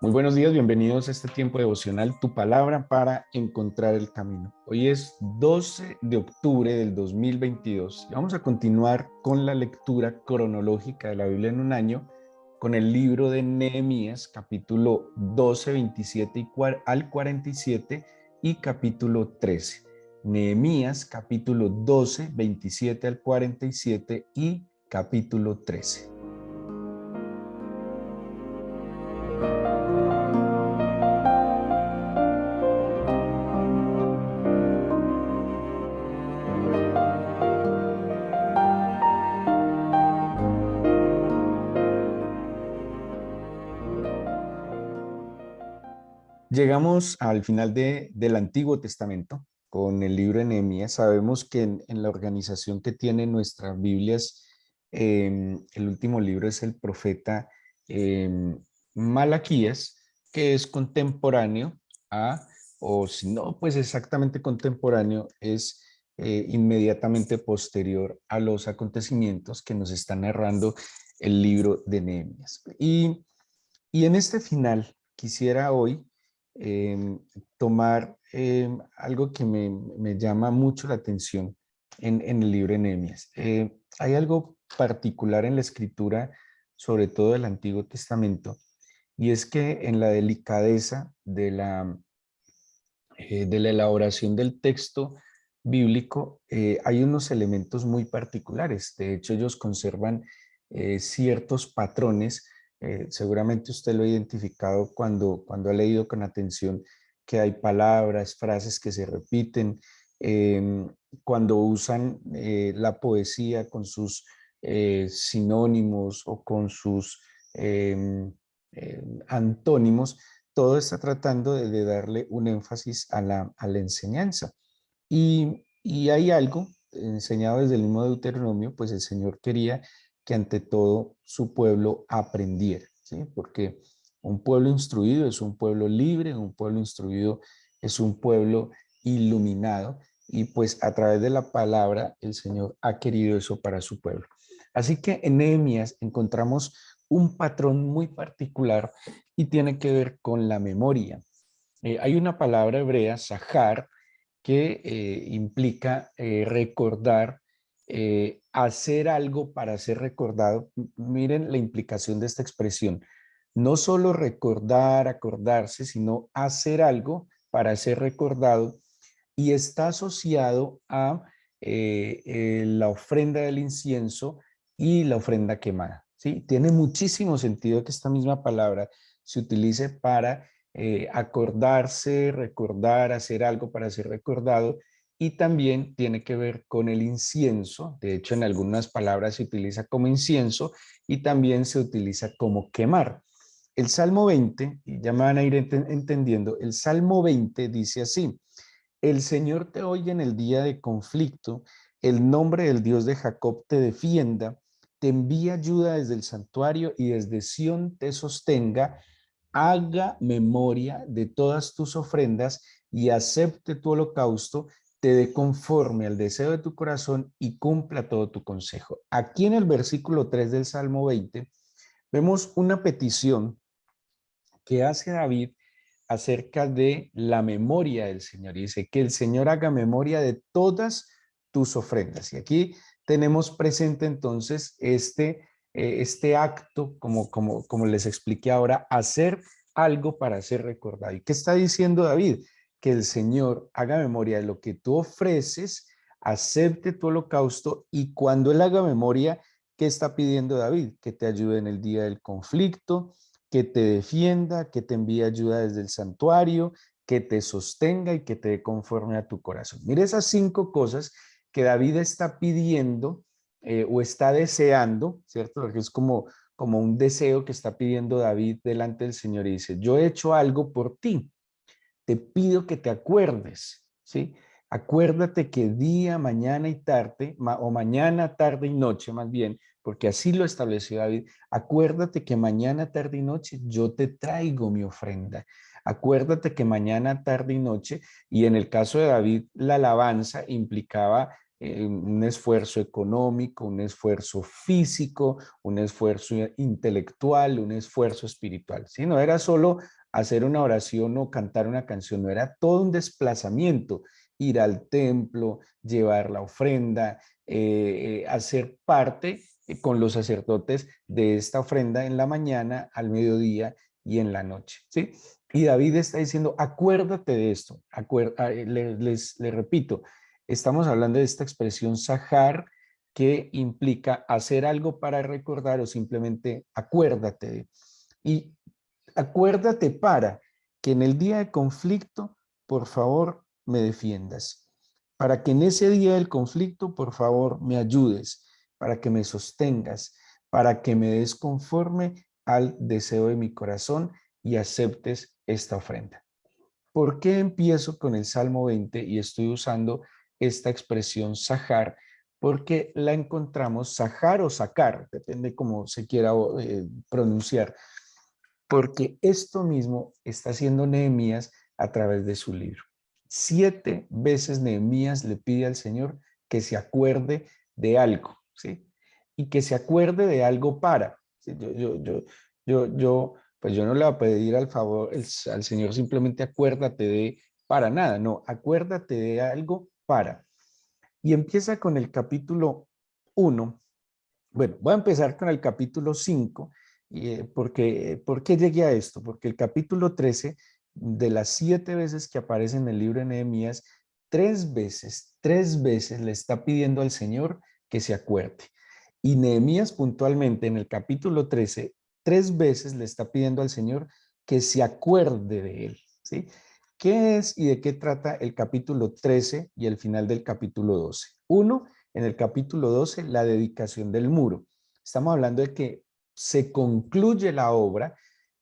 Muy buenos días, bienvenidos a este tiempo devocional, tu palabra para encontrar el camino. Hoy es 12 de octubre del 2022 y vamos a continuar con la lectura cronológica de la Biblia en un año con el libro de Nehemías, capítulo 12, 27 al 47 y capítulo 13. Nehemías, capítulo 12, 27 al 47 y capítulo 13. Llegamos al final del Antiguo Testamento con el libro de Nehemías. Sabemos que en la organización que tienen nuestras Biblias, el último libro es el profeta Malaquías, que es contemporáneo a, o si no, pues exactamente contemporáneo, es inmediatamente posterior a los acontecimientos que nos está narrando el libro de Nehemías. Y en este final quisiera hoy eh, tomar algo que me llama mucho la atención en el libro de Nehemías. Hay algo particular en la escritura, sobre todo del Antiguo Testamento, y es que en la delicadeza de la elaboración del texto bíblico hay unos elementos muy particulares. De hecho, ellos conservan ciertos patrones. Seguramente usted lo ha identificado cuando ha leído con atención que hay palabras, frases que se repiten, eh, cuando usan la poesía con sus sinónimos o con sus antónimos. Todo está tratando de darle un énfasis a la enseñanza. Y hay algo enseñado desde el mismo Deuteronomio, pues el Señor quería que ante todo su pueblo aprendiera, ¿sí? Porque un pueblo instruido es un pueblo libre, un pueblo instruido es un pueblo iluminado, y pues a través de la palabra el Señor ha querido eso para su pueblo. Así que en Nehemías encontramos un patrón muy particular y tiene que ver con la memoria. Hay una palabra hebrea, sahar, que implica recordar, hacer algo para ser recordado. Miren la implicación de esta expresión. No solo recordar, acordarse, sino hacer algo para ser recordado, y está asociado a la ofrenda del incienso y la ofrenda quemada. ¿Sí? Tiene muchísimo sentido que esta misma palabra se utilice para acordarse, recordar, hacer algo para ser recordado, y también tiene que ver con el incienso. De hecho, en algunas palabras se utiliza como incienso y también se utiliza como quemar. El Salmo 20, y ya me van a ir entendiendo, el Salmo 20 dice así: el Señor te oye en el día de conflicto, el nombre del Dios de Jacob te defienda, te envía ayuda desde el santuario y desde Sión te sostenga, haga memoria de todas tus ofrendas y acepte tu holocausto, te dé conforme al deseo de tu corazón y cumpla todo tu consejo. Aquí en el versículo 3 del Salmo 20 vemos una petición que hace David acerca de la memoria del Señor. Y dice que el Señor haga memoria de todas tus ofrendas. Y aquí tenemos presente entonces este acto, como les expliqué ahora, hacer algo para ser recordado. ¿Y qué está diciendo David? Que el Señor haga memoria de lo que tú ofreces, acepte tu holocausto, y cuando Él haga memoria, ¿qué está pidiendo David? Que te ayude en el día del conflicto, que te defienda, que te envíe ayuda desde el santuario, que te sostenga y que te dé conforme a tu corazón. Mire esas 5 cosas que David está pidiendo o está deseando, ¿cierto? Porque es como un deseo que está pidiendo David delante del Señor, y dice: yo he hecho algo por ti, te pido que te acuerdes, ¿sí? Acuérdate que día, mañana y tarde, o mañana, tarde y noche más bien, porque así lo estableció David. Acuérdate que mañana, tarde y noche yo te traigo mi ofrenda. Acuérdate que mañana, tarde y noche, y en el caso de David, la alabanza implicaba un esfuerzo económico, un esfuerzo físico, un esfuerzo intelectual, un esfuerzo espiritual. ¿Sí? No era solo hacer una oración o cantar una canción, no era todo un desplazamiento, ir al templo, llevar la ofrenda, hacer parte con los sacerdotes de esta ofrenda en la mañana, al mediodía y en la noche. ¿Sí? Y David está diciendo, acuérdate de esto, les repito, estamos hablando de esta expresión sahar que implica hacer algo para recordar o simplemente acuérdate. Y acuérdate para que en el día de conflicto, por favor, me defiendas. Para que en ese día del conflicto, por favor, me ayudes, para que me sostengas, para que me des conforme al deseo de mi corazón y aceptes esta ofrenda. ¿Por qué empiezo con el Salmo 20 y estoy usando esta expresión sahar? Porque la encontramos, sahar o sacar, depende cómo se quiera pronunciar, porque esto mismo está haciendo Nehemías a través de su libro. 7 veces Nehemías le pide al Señor que se acuerde de algo, ¿sí? Y que se acuerde de algo para. ¿Sí? Pues yo no le voy a pedir al Señor simplemente acuérdate de para nada, no, acuérdate de algo para. Y empieza con el capítulo 1. Bueno, voy a empezar con el capítulo 5, ¿por qué llegué a esto? Porque el capítulo 13, de las 7 veces que aparece en el libro de Nehemías, 3 veces le está pidiendo al Señor que se acuerde. Y Nehemías puntualmente en el capítulo 13, 3 veces le está pidiendo al Señor que se acuerde de él, ¿sí? ¿Qué es y de qué trata el capítulo 13 y el final del capítulo 12? Uno, en el capítulo 12, la dedicación del muro. Estamos hablando de que se concluye la obra,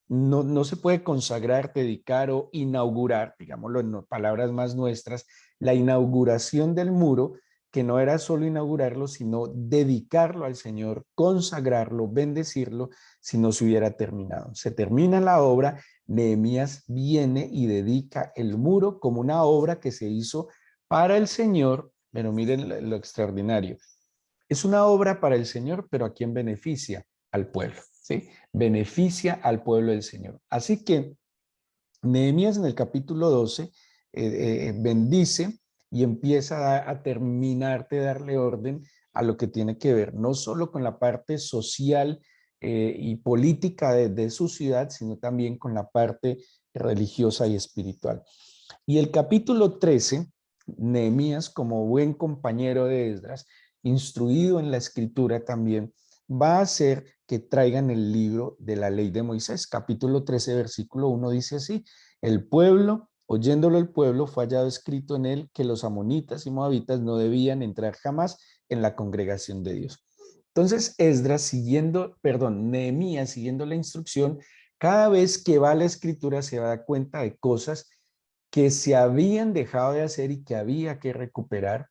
no se puede consagrar, dedicar o inaugurar, digámoslo en palabras más nuestras, la inauguración del muro, que no era solo inaugurarlo, sino dedicarlo al Señor, consagrarlo, bendecirlo, si no se hubiera terminado. Se termina la obra, Nehemías viene y dedica el muro como una obra que se hizo para el Señor, pero miren lo extraordinario. Es una obra para el Señor, pero ¿a quién beneficia? Al pueblo, ¿sí? Beneficia al pueblo del Señor. Así que Nehemías en el capítulo 12 bendice y empieza a terminar de darle orden a lo que tiene que ver no solo con la parte social y política de su ciudad, sino también con la parte religiosa y espiritual. Y el capítulo 13, Nehemías, como buen compañero de Esdras, instruido en la escritura también, va a hacer que traigan el libro de la ley de Moisés. Capítulo 13, versículo 1 dice así, el pueblo, oyéndolo el pueblo, fue hallado escrito en él que los amonitas y moabitas no debían entrar jamás en la congregación de Dios. Entonces, Nehemías, siguiendo la instrucción, cada vez que va a la escritura se va a dar cuenta de cosas que se habían dejado de hacer y que había que recuperar,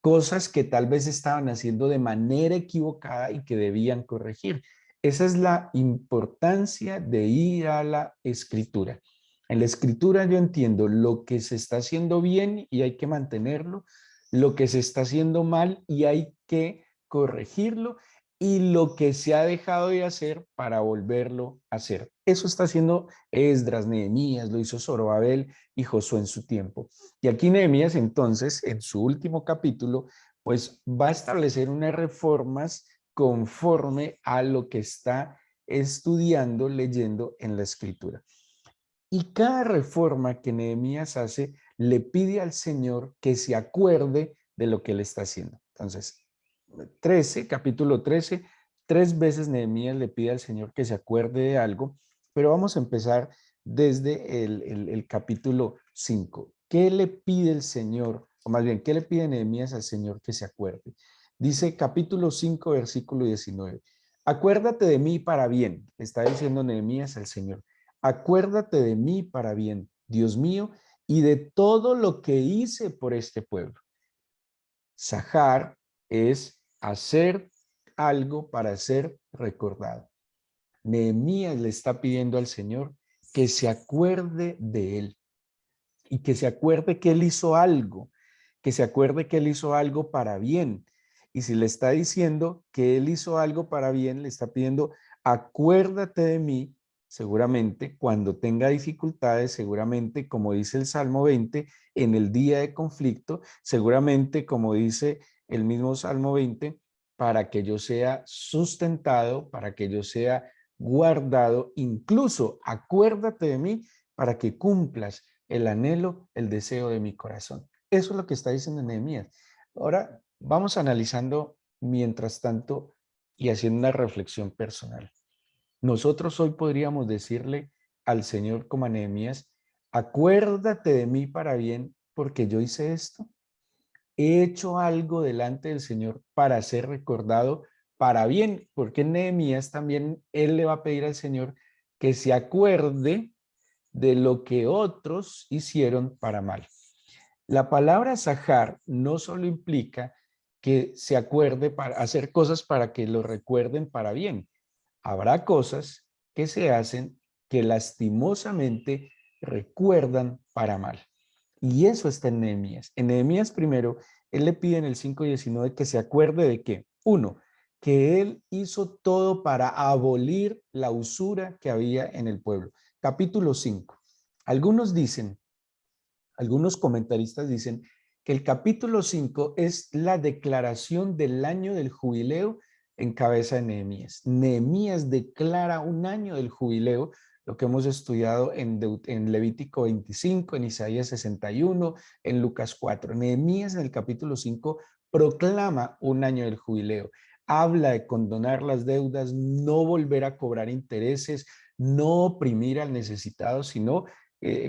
cosas que tal vez estaban haciendo de manera equivocada y que debían corregir. Esa es la importancia de ir a la escritura. En la escritura yo entiendo lo que se está haciendo bien y hay que mantenerlo, lo que se está haciendo mal y hay que corregirlo y lo que se ha dejado de hacer para volverlo a hacer. Eso está haciendo Esdras, Nehemías, lo hizo Zorobabel y Josué en su tiempo. Y aquí Nehemías entonces, en su último capítulo, pues va a establecer unas reformas conforme a lo que está estudiando, leyendo en la escritura. Y cada reforma que Nehemías hace le pide al Señor que se acuerde de lo que él está haciendo. Entonces, capítulo 13, 3 veces Nehemías le pide al Señor que se acuerde de algo, pero vamos a empezar desde el capítulo 5. ¿Qué le pide el Señor? O más bien, ¿qué le pide Nehemías al Señor que se acuerde? Dice capítulo 5, versículo 19. Acuérdate de mí para bien, está diciendo Nehemías al Señor. Acuérdate de mí para bien, Dios mío, y de todo lo que hice por este pueblo. Sahar es hacer algo para ser recordado. Nehemías le está pidiendo al Señor que se acuerde de él y que se acuerde que él hizo algo, que se acuerde que él hizo algo para bien. Y si le está diciendo que él hizo algo para bien, le está pidiendo, acuérdate de mí, seguramente cuando tenga dificultades, seguramente como dice el Salmo 20, en el día de conflicto, seguramente como dice el mismo Salmo 20, para que yo sea sustentado, para que yo sea guardado, incluso acuérdate de mí para que cumplas el anhelo, el deseo de mi corazón. Eso es lo que está diciendo Nehemías. Ahora vamos analizando mientras tanto y haciendo una reflexión personal. Nosotros hoy podríamos decirle al Señor como a Nehemías, acuérdate de mí para bien porque yo hice esto. He hecho algo delante del Señor para ser recordado para bien, porque en Nehemías también él le va a pedir al Señor que se acuerde de lo que otros hicieron para mal. La palabra Sahar no solo implica que se acuerde para hacer cosas para que lo recuerden para bien. Habrá cosas que se hacen que lastimosamente recuerdan para mal. Y eso está en Nehemías. En Nehemías primero, él le pide en el 5:19 que se acuerde de que, uno, que él hizo todo para abolir la usura que había en el pueblo. Capítulo 5. Algunos dicen, algunos comentaristas dicen que el capítulo 5 es la declaración del año del jubileo en cabeza de Nehemías. Nehemías declara un año del jubileo, lo que hemos estudiado en Levítico 25, en Isaías 61, en Lucas 4. Nehemías en el capítulo 5 proclama un año del jubileo. Habla de condonar las deudas, no volver a cobrar intereses, no oprimir al necesitado, sino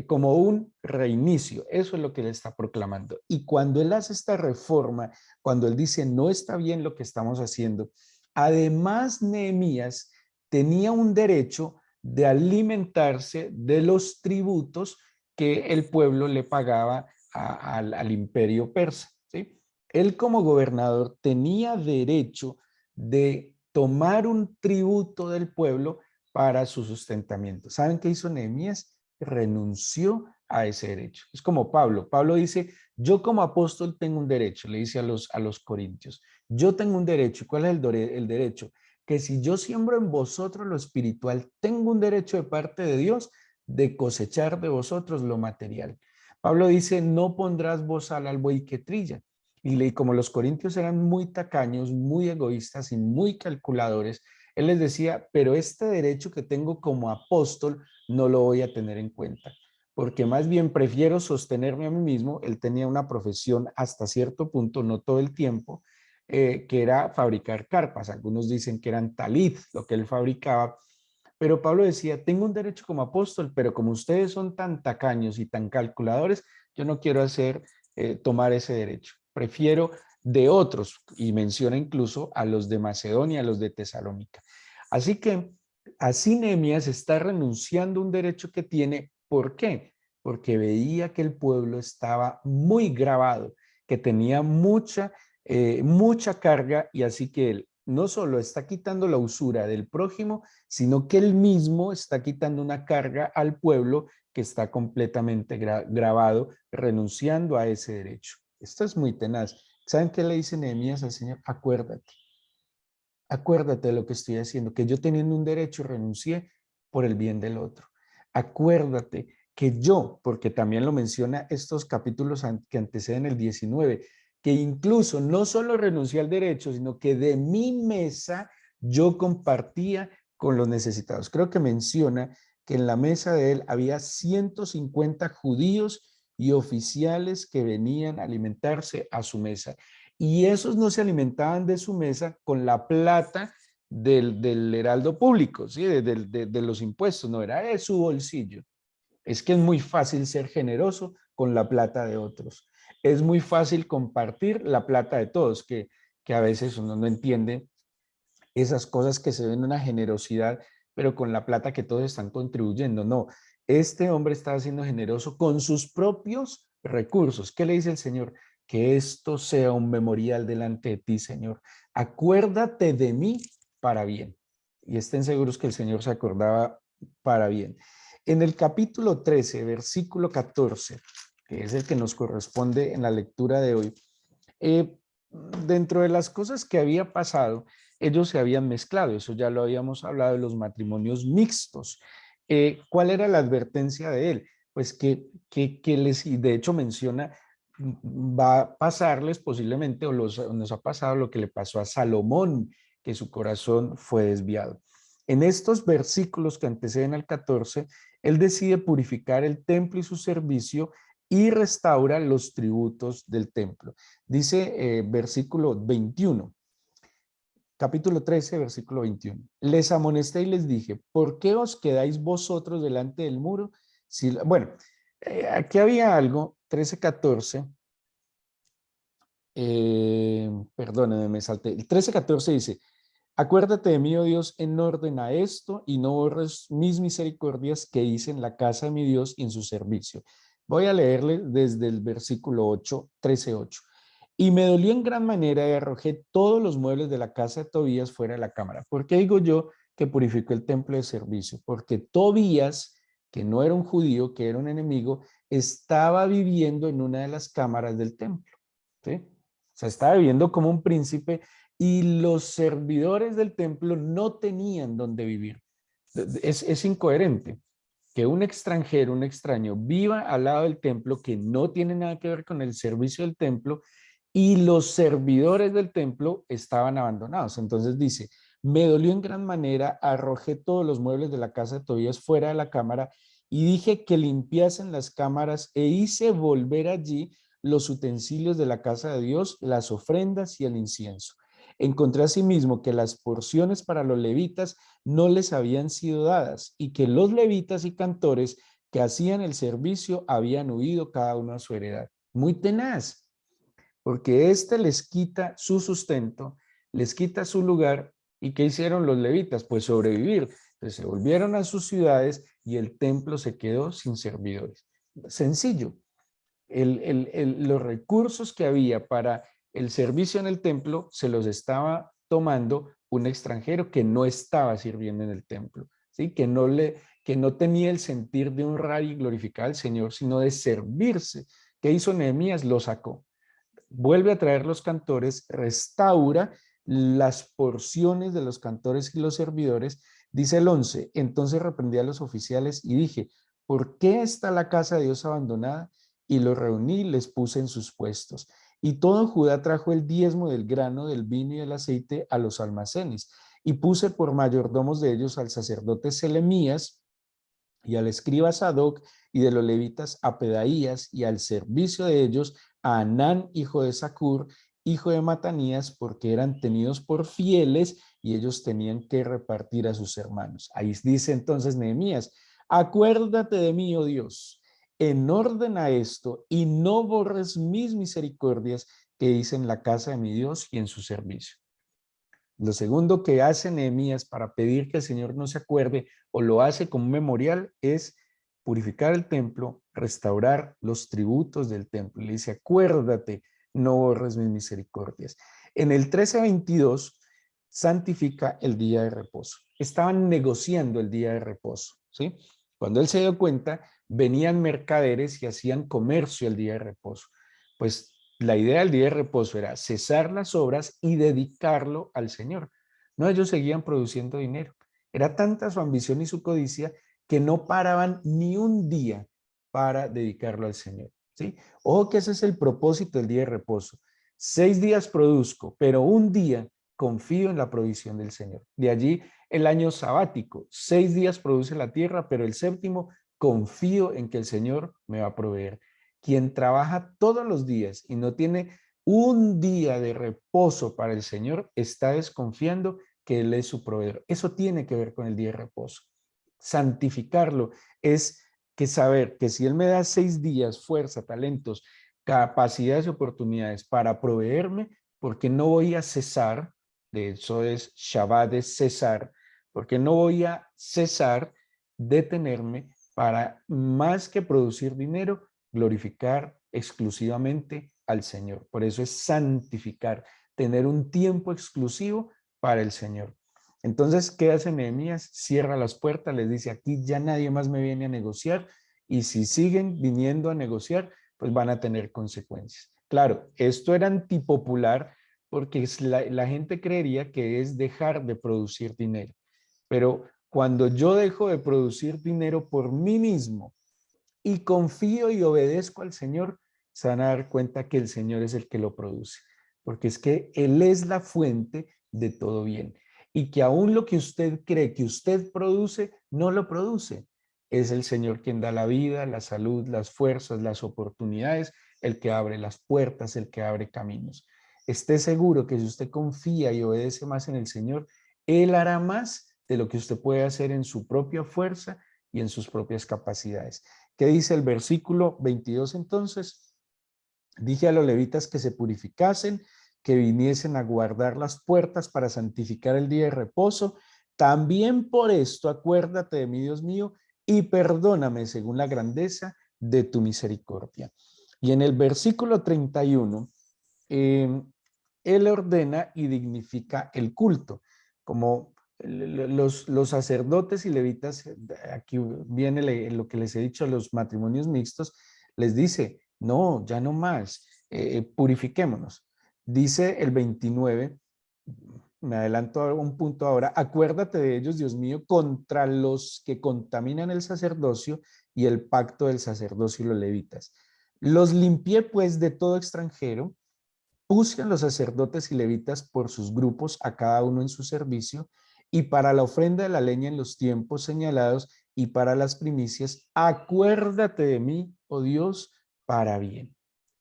como un reinicio. Eso es lo que él está proclamando. Y cuando él hace esta reforma, cuando él dice no está bien lo que estamos haciendo, además Nehemías tenía un derecho de alimentarse de los tributos que el pueblo le pagaba al imperio persa, ¿sí? Él como gobernador tenía derecho de tomar un tributo del pueblo para su sustentamiento. ¿Saben qué hizo Nehemías? Renunció a ese derecho. Es como Pablo. Pablo dice, yo como apóstol tengo un derecho, le dice a los corintios. Yo tengo un derecho. ¿Cuál es el derecho? Que si yo siembro en vosotros lo espiritual, tengo un derecho de parte de Dios de cosechar de vosotros lo material. Pablo dice, no pondrás bozal al buey que trilla. Y como los corintios eran muy tacaños, muy egoístas y muy calculadores, él les decía, pero este derecho que tengo como apóstol no lo voy a tener en cuenta, porque más bien prefiero sostenerme a mí mismo. Él tenía una profesión hasta cierto punto, no todo el tiempo, que era fabricar carpas. Algunos dicen que eran talit, lo que él fabricaba, pero Pablo decía, tengo un derecho como apóstol, pero como ustedes son tan tacaños y tan calculadores, yo no quiero tomar ese derecho. Prefiero de otros, y menciona incluso a los de Macedonia, a los de Tesalónica. Así que así Nehemías está renunciando a un derecho que tiene. ¿Por qué? Porque veía que el pueblo estaba muy gravado, que tenía mucha carga, y así que él no solo está quitando la usura del prójimo, sino que él mismo está quitando una carga al pueblo que está completamente gravado, renunciando a ese derecho. Esto es muy tenaz. ¿Saben qué le dice Nehemías al Señor? Acuérdate de lo que estoy haciendo, que yo teniendo un derecho renuncié por el bien del otro. Acuérdate que yo, porque también lo menciona estos capítulos que anteceden el 19, que incluso no solo renuncié al derecho, sino que de mi mesa yo compartía con los necesitados. Creo que menciona que en la mesa de él había 150 judíos y oficiales que venían a alimentarse a su mesa. Y esos no se alimentaban de su mesa con la plata del heraldo público, ¿sí? De los impuestos, no era de su bolsillo. Es que es muy fácil ser generoso con la plata de otros. Es muy fácil compartir la plata de todos, que a veces uno no entiende esas cosas que se ven una generosidad, pero con la plata que todos están contribuyendo. No, este hombre está siendo generoso con sus propios recursos. ¿Qué le dice el Señor? Que esto sea un memorial delante de ti, Señor. Acuérdate de mí para bien. Y estén seguros que el Señor se acordaba para bien. En el capítulo 13, versículo 14, que es el que nos corresponde en la lectura de hoy, eh, dentro de las cosas que había pasado, ellos se habían mezclado, eso ya lo habíamos hablado de los matrimonios mixtos. ¿Cuál era la advertencia de él? Pues que les, y de hecho menciona, va a pasarles posiblemente, nos ha pasado lo que le pasó a Salomón, que su corazón fue desviado. En estos versículos que anteceden al 14, él decide purificar el templo y su servicio y restaura los tributos del templo. Dice versículo 21, capítulo 13, versículo 21. Les amonesté y les dije, ¿por qué os quedáis vosotros delante del muro? Si, bueno, aquí había algo, 13, 14. Perdónenme, me salté. El 13, 14 dice, acuérdate de mí, oh Dios, en orden a esto y no borres mis misericordias que hice en la casa de mi Dios y en su servicio. Voy a leerle desde el versículo 8, 13, 8. Y me dolió en gran manera y arrojé todos los muebles de la casa de Tobías fuera de la cámara. ¿Por qué digo yo que purificó el templo de servicio? Porque Tobías, que no era un judío, que era un enemigo, estaba viviendo en una de las cámaras del templo. ¿Sí? O sea, estaba viviendo como un príncipe y los servidores del templo no tenían dónde vivir. Es incoherente que un extranjero, un extraño, viva al lado del templo que no tiene nada que ver con el servicio del templo y los servidores del templo estaban abandonados. Entonces dice, me dolió en gran manera, arrojé todos los muebles de la casa de Tobías fuera de la cámara y dije que limpiasen las cámaras e hice volver allí los utensilios de la casa de Dios, las ofrendas y el incienso. Encontré asimismo que las porciones para los levitas no les habían sido dadas y que los levitas y cantores que hacían el servicio habían huido cada uno a su heredad. Muy tenaz, porque éste les quita su sustento, les quita su lugar. ¿Y qué hicieron los levitas? Pues sobrevivir. Entonces se volvieron a sus ciudades y el templo se quedó sin servidores. Sencillo. Los recursos que había para el servicio en el templo se los estaba tomando un extranjero que no estaba sirviendo en el templo, ¿sí? Que no tenía el sentir de honrar y glorificar al Señor, sino de servirse. ¿Qué hizo Nehemías? Lo sacó. Vuelve a traer los cantores, restaura las porciones de los cantores y los servidores. Dice el 11, entonces reprendí a los oficiales y dije, ¿por qué está la casa de Dios abandonada? Y los reuní, les puse en sus puestos. Y todo Judá trajo el diezmo del grano, del vino y del aceite a los almacenes. Y puse por mayordomos de ellos al sacerdote Selemías y al escriba Sadoc y de los levitas a Pedaías y al servicio de ellos a Anán, hijo de Sacur, hijo de Matanías, porque eran tenidos por fieles y ellos tenían que repartir a sus hermanos. Ahí dice entonces Nehemías, acuérdate de mí, oh Dios, en orden a esto y no borres mis misericordias que hice en la casa de mi Dios y en su servicio. Lo segundo que hace Nehemías para pedir que el Señor no se acuerde o lo hace como memorial es purificar el templo, restaurar los tributos del templo. Le dice, acuérdate, no borres mis misericordias. En el 13:22 santifica el día de reposo. Estaban negociando el día de reposo, ¿sí? Cuando él se dio cuenta, venían mercaderes y hacían comercio el día de reposo. Pues la idea del día de reposo era cesar las obras y dedicarlo al Señor. No, ellos seguían produciendo dinero. Era tanta su ambición y su codicia que no paraban ni un día para dedicarlo al Señor. ¿Sí? Ojo que ese es el propósito del día de reposo. 6 días produzco, pero un día confío en la provisión del Señor. De allí el año sabático. 6 días produce la tierra, pero el séptimo confío en que el Señor me va a proveer. Quien trabaja todos los días y no tiene un día de reposo para el Señor, está desconfiando que Él es su proveedor. Eso tiene que ver con el día de reposo. Santificarlo es que saber que si Él me da 6 días, fuerza, talentos, capacidades y oportunidades para proveerme, porque no voy a cesar, de eso es Shabbat, es cesar, porque no voy a cesar, detenerme para más que producir dinero, glorificar exclusivamente al Señor. Por eso es santificar, tener un tiempo exclusivo para el Señor. Entonces, ¿qué hace Nehemías? Cierra las puertas, les dice, aquí ya nadie más me viene a negociar y si siguen viniendo a negociar, pues van a tener consecuencias. Claro, esto era antipopular porque la gente creería que es dejar de producir dinero. Pero cuando yo dejo de producir dinero por mí mismo y confío y obedezco al Señor, se van a dar cuenta que el Señor es el que lo produce, porque es que Él es la fuente de todo bien y que aún lo que usted cree que usted produce, no lo produce. Es el Señor quien da la vida, la salud, las fuerzas, las oportunidades, el que abre las puertas, el que abre caminos. Esté seguro que si usted confía y obedece más en el Señor, Él hará más de lo que usted puede hacer en su propia fuerza y en sus propias capacidades. ¿Qué dice el versículo 22 entonces? Dije a los levitas que se purificasen, que viniesen a guardar las puertas para santificar el día de reposo. También por esto acuérdate de mí, Dios mío, y perdóname según la grandeza de tu misericordia. Y en el versículo 31, él ordena y dignifica el culto, como los sacerdotes y levitas, aquí viene lo que les he dicho a los matrimonios mixtos, les dice, no, ya no más, purifiquémonos. Dice el 29, me adelanto a un punto ahora, acuérdate de ellos, Dios mío, contra los que contaminan el sacerdocio y el pacto del sacerdocio y los levitas. Los limpié pues de todo extranjero, puse a los sacerdotes y levitas por sus grupos, a cada uno en su servicio, y para la ofrenda de la leña en los tiempos señalados y para las primicias, acuérdate de mí, oh Dios, para bien.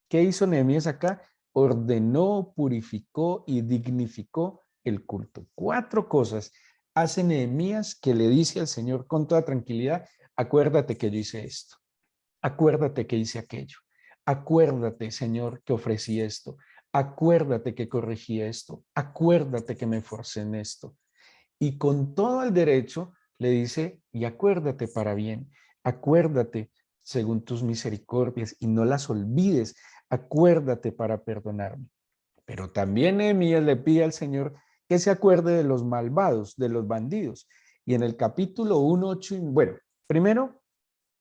¿Qué hizo Nehemías acá? Ordenó, purificó y dignificó el culto. 4 cosas hace Nehemías que le dice al Señor con toda tranquilidad, acuérdate que yo hice esto, acuérdate que hice aquello, acuérdate, Señor, que ofrecí esto, acuérdate que corregí esto, acuérdate que me esforcé en esto. Y con todo el derecho le dice, y acuérdate para bien, acuérdate según tus misericordias y no las olvides, acuérdate para perdonarme. Pero también Nehemías le pide al Señor que se acuerde de los malvados, de los bandidos. Y en el capítulo 1, 8, bueno, primero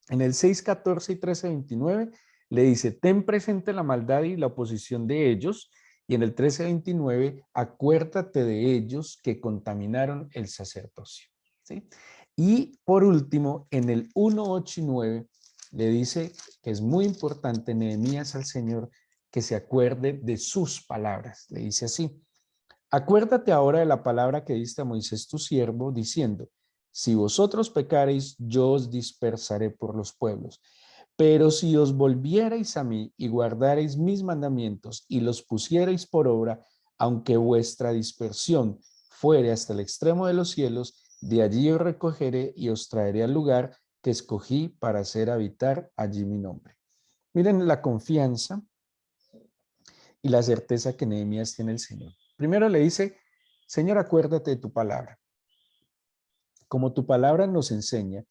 en el 6, 14 y 13, 29 le dice, ten presente la maldad y la oposición de ellos. Y en el 13, 29, acuérdate de ellos que contaminaron el sacerdocio. ¿Sí? Y por último, en el 1, 8 y 9, le dice que es muy importante Nehemías al Señor que se acuerde de sus palabras. Le dice así, acuérdate ahora de la palabra que diste a Moisés tu siervo, diciendo, si vosotros pecareis, yo os dispersaré por los pueblos. Pero si os volvierais a mí y guardareis mis mandamientos y los pusierais por obra, aunque vuestra dispersión fuere hasta el extremo de los cielos, de allí os recogeré y os traeré al lugar que escogí para hacer habitar allí mi nombre. Miren la confianza y la certeza que Nehemías tiene el Señor. Primero le dice, Señor, acuérdate de tu palabra. Como tu palabra nos enseña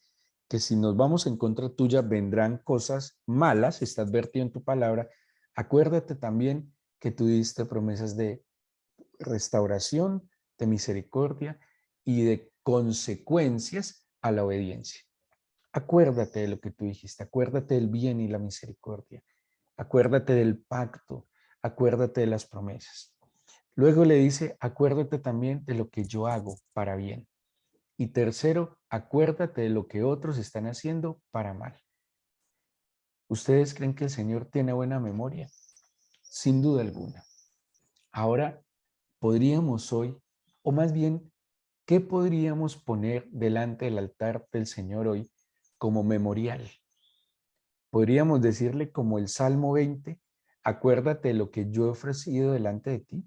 que si nos vamos en contra tuya vendrán cosas malas, está advertido en tu palabra, acuérdate también que tú diste promesas de restauración, de misericordia y de consecuencias a la obediencia. Acuérdate de lo que tú dijiste, acuérdate del bien y la misericordia, acuérdate del pacto, acuérdate de las promesas. Luego le dice, acuérdate también de lo que yo hago para bien. Y tercero, acuérdate de lo que otros están haciendo para mal. ¿Ustedes creen que el Señor tiene buena memoria? Sin duda alguna. Ahora, podríamos hoy, o más bien, ¿qué podríamos poner delante del altar del Señor hoy como memorial? Podríamos decirle como el Salmo 20, acuérdate de lo que yo he ofrecido delante de ti.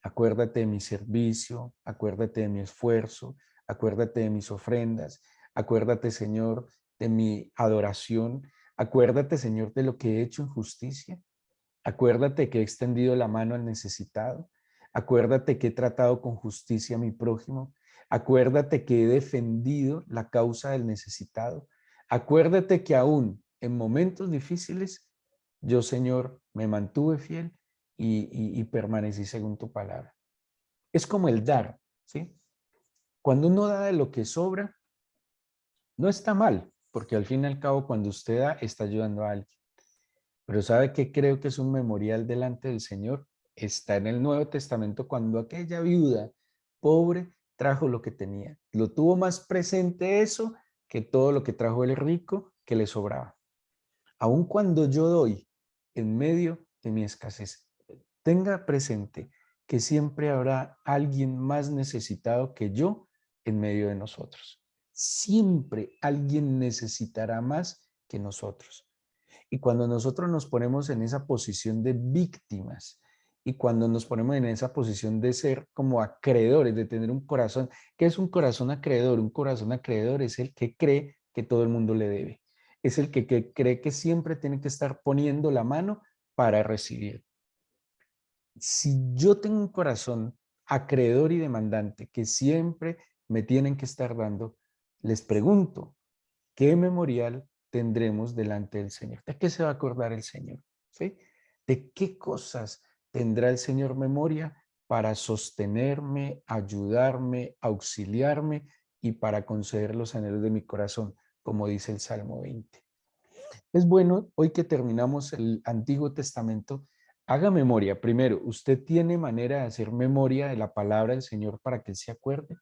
Acuérdate de mi servicio, acuérdate de mi esfuerzo, acuérdate de mis ofrendas, acuérdate, Señor, de mi adoración, acuérdate, Señor, de lo que he hecho en justicia, acuérdate que he extendido la mano al necesitado, acuérdate que he tratado con justicia a mi prójimo, acuérdate que he defendido la causa del necesitado, acuérdate que aún en momentos difíciles, yo, Señor, me mantuve fiel y permanecí según tu palabra. Es como el dar, ¿sí? Cuando uno da de lo que sobra, no está mal, porque al fin y al cabo cuando usted da, está ayudando a alguien. Pero ¿sabe qué creo que es un memorial delante del Señor? Está en el Nuevo Testamento cuando aquella viuda pobre trajo lo que tenía. Lo tuvo más presente eso que todo lo que trajo el rico que le sobraba. Aun cuando yo doy en medio de mi escasez, tenga presente que siempre habrá alguien más necesitado que yo en medio de nosotros. Siempre alguien necesitará más que nosotros. Y cuando nosotros nos ponemos en esa posición de víctimas y cuando nos ponemos en esa posición de ser como acreedores, de tener un corazón, ¿qué es un corazón acreedor? Un corazón acreedor es el que cree que todo el mundo le debe. Es el que cree que siempre tiene que estar poniendo la mano para recibir. Si yo tengo un corazón acreedor y demandante que siempre me tienen que estar dando, les pregunto, ¿qué memorial tendremos delante del Señor? ¿De qué se va a acordar el Señor? ¿Sí? ¿De qué cosas tendrá el Señor memoria para sostenerme, ayudarme, auxiliarme y para conceder los anhelos de mi corazón, como dice el Salmo 20? Es bueno, hoy que terminamos el Antiguo Testamento, haga memoria. Primero, ¿usted tiene manera de hacer memoria de la palabra del Señor para que Él se acuerde?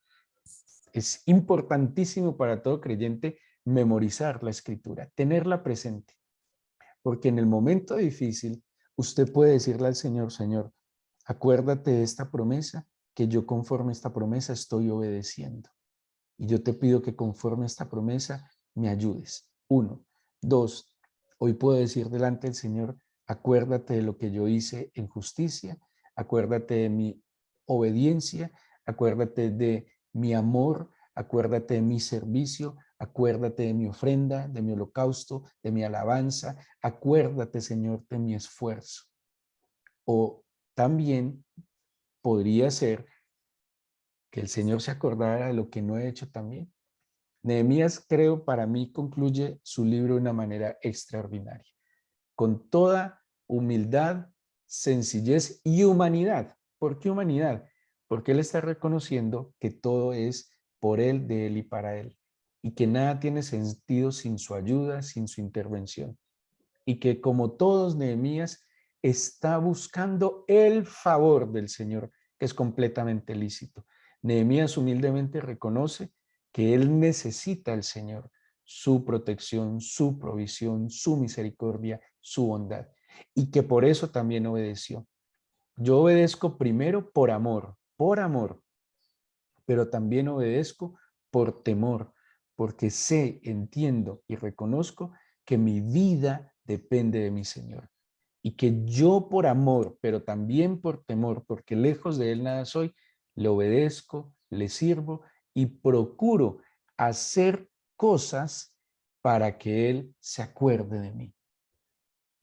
Es importantísimo para todo creyente memorizar la escritura, tenerla presente, porque en el momento difícil usted puede decirle al Señor, Señor, acuérdate de esta promesa, que yo conforme a esta promesa estoy obedeciendo. Y yo te pido que conforme a esta promesa me ayudes. Uno. Dos, hoy puedo decir delante del Señor, acuérdate de lo que yo hice en justicia, acuérdate de mi obediencia, acuérdate de mi amor, acuérdate de mi servicio, acuérdate de mi ofrenda, de mi holocausto, de mi alabanza, acuérdate, Señor, de mi esfuerzo. O también podría ser que el Señor se acordara de lo que no he hecho también. Nehemías, creo, para mí concluye su libro de una manera extraordinaria, con toda humildad, sencillez y humanidad. ¿Por qué humanidad? Porque él está reconociendo que todo es por él, de él y para él, y que nada tiene sentido sin su ayuda, sin su intervención, y que como todos, Nehemías está buscando el favor del Señor, que es completamente lícito. Nehemías humildemente reconoce que él necesita al Señor, su protección, su provisión, su misericordia, su bondad, y que por eso también obedeció. Yo obedezco primero por amor, pero también obedezco por temor, porque sé, entiendo y reconozco que mi vida depende de mi Señor. Y que yo por amor, pero también por temor, porque lejos de Él nada soy, le obedezco, le sirvo y procuro hacer cosas para que Él se acuerde de mí.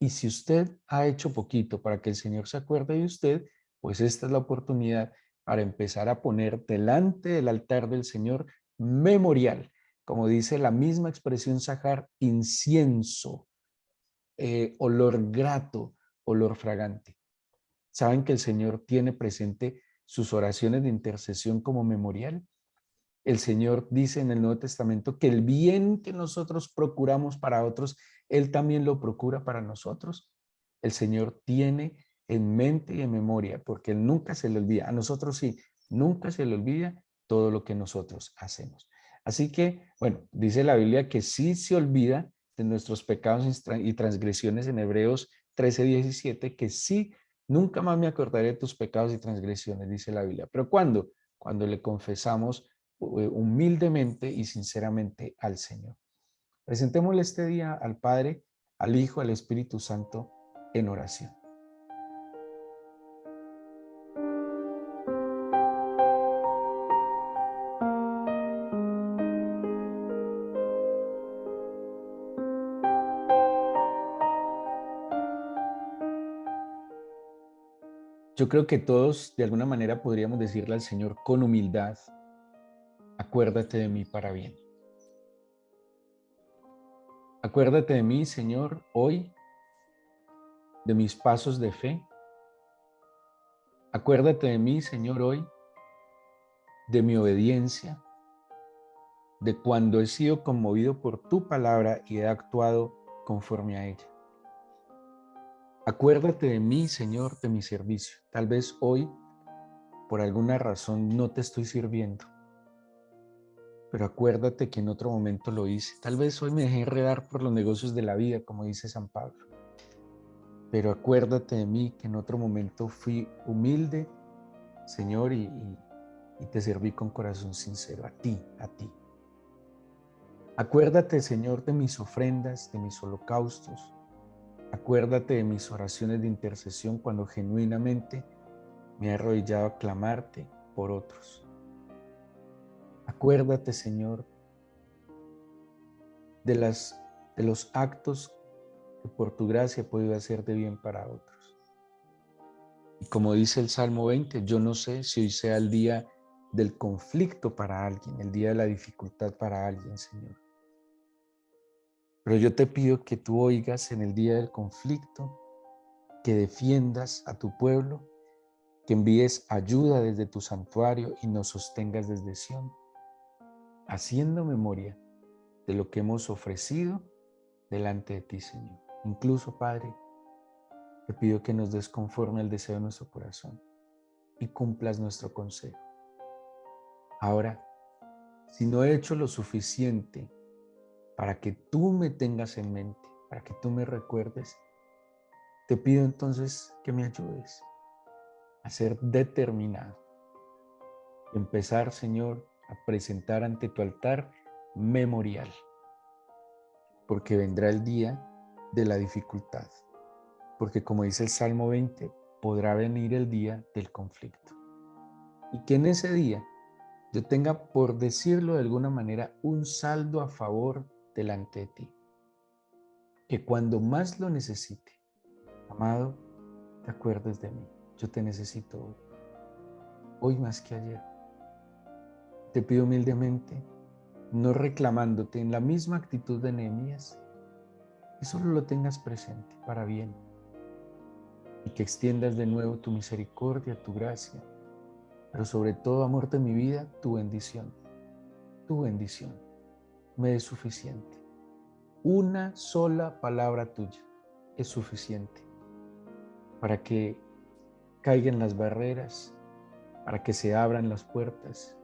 Y si usted ha hecho poquito para que el Señor se acuerde de usted, pues esta es la oportunidad para empezar a poner delante del altar del Señor memorial, como dice la misma expresión Sahar, incienso, olor grato, olor fragante. ¿Saben que el Señor tiene presente sus oraciones de intercesión como memorial? El Señor dice en el Nuevo Testamento que el bien que nosotros procuramos para otros, Él también lo procura para nosotros. El Señor tiene en mente y en memoria, porque Él nunca se le olvida. A nosotros sí, nunca se le olvida todo lo que nosotros hacemos. Así que, bueno, dice la Biblia que sí se olvida de nuestros pecados y transgresiones en Hebreos 13:17, que sí, nunca más me acordaré de tus pecados y transgresiones, dice la Biblia. ¿Pero cuándo? Cuando le confesamos humildemente y sinceramente al Señor. Presentémosle este día al Padre, al Hijo, al Espíritu Santo en oración. Yo creo que todos de alguna manera podríamos decirle al Señor con humildad, acuérdate de mí para bien. Acuérdate de mí, Señor, hoy, de mis pasos de fe. Acuérdate de mí, Señor, hoy, de mi obediencia, de cuando he sido conmovido por tu palabra y he actuado conforme a ella. Acuérdate de mí, Señor, de mi servicio. Tal vez hoy, por alguna razón, no te estoy sirviendo, pero acuérdate que en otro momento lo hice. Tal vez hoy me dejé enredar por los negocios de la vida, como dice San Pablo, pero acuérdate de mí que en otro momento fui humilde, Señor, y te serví con corazón sincero, a ti, a ti. Acuérdate, Señor, de mis ofrendas, de mis holocaustos. Acuérdate de mis oraciones de intercesión cuando genuinamente me he arrodillado a clamarte por otros. Acuérdate, Señor, de, de los actos que por tu gracia he podido hacer de bien para otros. Y como dice el Salmo 20, yo no sé si hoy sea el día del conflicto para alguien, el día de la dificultad para alguien, Señor. Pero yo te pido que tú oigas en el día del conflicto, que defiendas a tu pueblo, que envíes ayuda desde tu santuario y nos sostengas desde Sión, haciendo memoria de lo que hemos ofrecido delante de ti, Señor. Incluso, Padre, te pido que nos des conforme al deseo de nuestro corazón y cumplas nuestro consejo. Ahora, si no he hecho lo suficiente para que tú me tengas en mente, para que tú me recuerdes, te pido entonces que me ayudes a ser determinado. Empezar, Señor, a presentar ante tu altar memorial, porque vendrá el día de la dificultad, porque como dice el Salmo 20, podrá venir el día del conflicto. Y que en ese día yo tenga, por decirlo de alguna manera, un saldo a favor delante de ti. Que cuando más lo necesite, amado, te acuerdes de mí. Yo te necesito hoy, hoy más que ayer. Te pido humildemente, no reclamándote en la misma actitud de Nehemías, que solo lo tengas presente para bien y que extiendas de nuevo tu misericordia, tu gracia, pero sobre todo, amor de mi vida, tu bendición. Tu bendición me es suficiente. Una sola palabra tuya es suficiente para que caigan las barreras, para que se abran las puertas,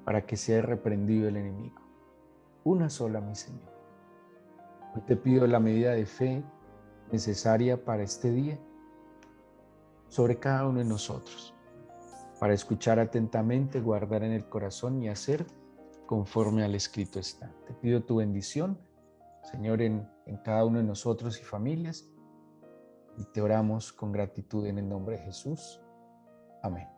para que sea reprendido el enemigo. Una sola, mi Señor. Hoy te pido la medida de fe necesaria para este día sobre cada uno de nosotros, para escuchar atentamente, guardar en el corazón y hacer conforme al escrito está. Te pido tu bendición, Señor, en cada uno de nosotros y familias, y te oramos con gratitud en el nombre de Jesús. Amén.